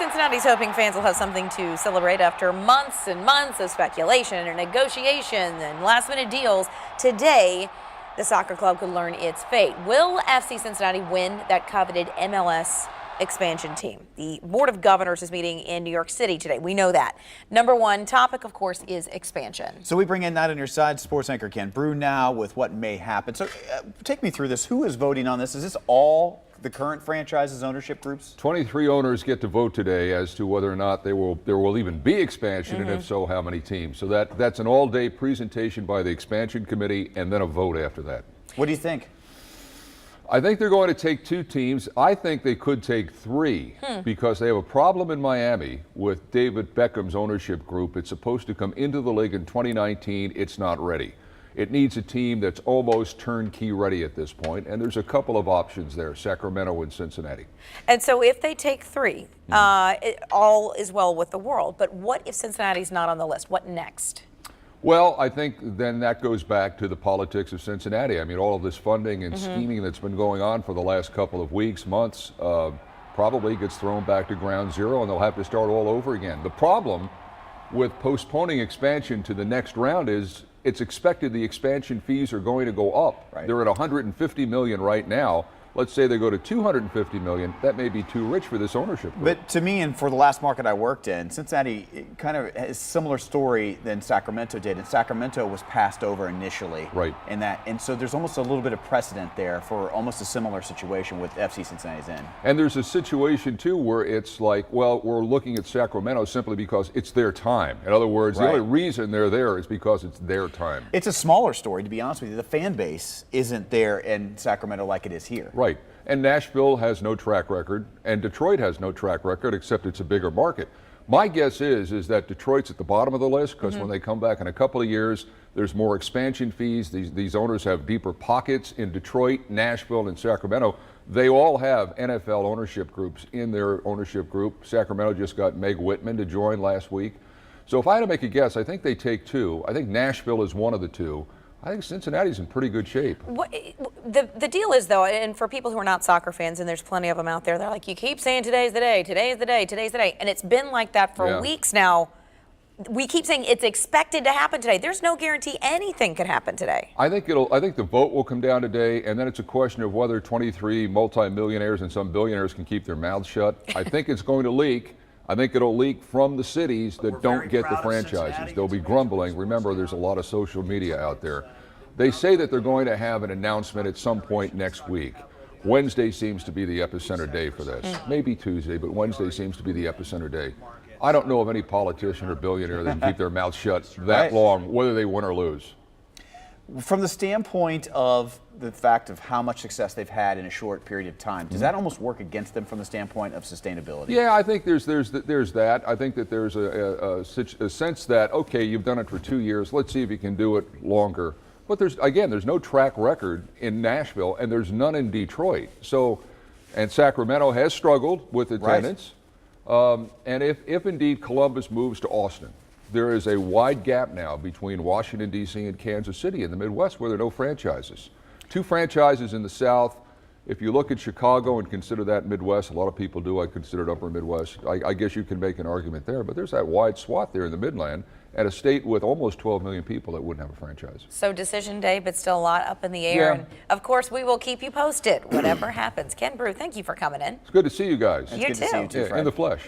Cincinnati's hoping fans will have something to celebrate after months and months of speculation and negotiation and last-minute deals. Today, the soccer club could learn its fate. Will FC Cincinnati win that coveted MLS expansion team? The Board of Governors is meeting in New York City today. We know that. Number one topic, of course, is expansion. So we bring in Night on Your Side sports anchor Broo now with what may happen. So take me through this. Who is voting on this? Is this all the current franchise's ownership groups? 23 owners get to vote today as to whether or not there will even be expansion, and if so, how many teams. So that's an all-day presentation by the expansion committee and then a vote after that. What do you think? I think they're going to take 2 teams. I think they could take 3 because they have a problem in Miami with David Beckham's ownership group. It's supposed to come into the league in 2019. It's not ready. It needs a team that's almost turnkey ready at this point, and there's a couple of options there, Sacramento and Cincinnati. And so if they take 3, all is well with the world. But what if Cincinnati's not on the list? What next? Well, I think then that goes back to the politics of Cincinnati. I mean, all of this funding and scheming that's been going on for the last couple of weeks, months, probably gets thrown back to ground zero, and they'll have to start all over again. The problem with postponing expansion to the next round is it's expected the expansion fees are going to go up. Right. They're at $150 million right now. Let's say they go to $250 million. That may be too rich for this ownership group. But to me, and for the last market I worked in, Cincinnati kind of has a similar story than Sacramento did. And Sacramento was passed over initially. Right. And so there's almost a little bit of precedent there for almost a similar situation with FC Cincinnati's in. And there's a situation, too, where it's like, well, we're looking at Sacramento simply because it's their time. In other words, the only reason they're there is because it's their time. It's a smaller story, to be honest with you. The fan base isn't there in Sacramento like it is here. Right. And Nashville has no track record, and Detroit has no track record, except it's a bigger market. My guess is that Detroit's at the bottom of the list because when they come back in a couple of years, there's more expansion fees. These owners have deeper pockets in Detroit, Nashville, and Sacramento. They all have NFL ownership groups in their ownership group. Sacramento just got Meg Whitman to join last week. So if I had to make a guess, I think they take 2. I think Nashville is one of the 2. I think Cincinnati's in pretty good shape. The deal is, though, and for people who are not soccer fans, and there's plenty of them out there, they're like, you keep saying today's the day, today's the day, today's the day. And it's been like that for weeks now. We keep saying it's expected to happen today. There's no guarantee anything could happen today. I think the vote will come down today, and then it's a question of whether 23 multimillionaires and some billionaires can keep their mouths shut. I think it's going to leak. I think it'll leak from the cities that don't get the franchises. They'll be grumbling. Remember, there's a lot of social media out there. They say that they're going to have an announcement at some point next week. Wednesday seems to be the epicenter day for this. Maybe Tuesday, but Wednesday seems to be the epicenter day. I don't know of any politician or billionaire that can keep their mouth shut that long, whether they win or lose. From the standpoint of the fact of how much success they've had in a short period of time, does that almost work against them from the standpoint of sustainability? Yeah, I think there's that. I think that there's a sense that, okay, you've done it for 2 years. Let's see if you can do it longer. But there's no track record in Nashville, and there's none in Detroit. So, and Sacramento has struggled with attendance. And if indeed Columbus moves to Austin, there is a wide gap now between Washington, D.C. and Kansas City in the Midwest where there are no franchises. 2 franchises in the South. If you look at Chicago and consider that Midwest, a lot of people do, I consider it upper Midwest. I guess you can make an argument there, but there's that wide swath there in the Midland and a state with almost 12 million people that wouldn't have a franchise. So decision day, but still a lot up in the air. Yeah. And of course, we will keep you posted, whatever happens. Ken Broo, thank you for coming in. It's good to see you guys. You too. Good to see you too, Fred. In the flesh.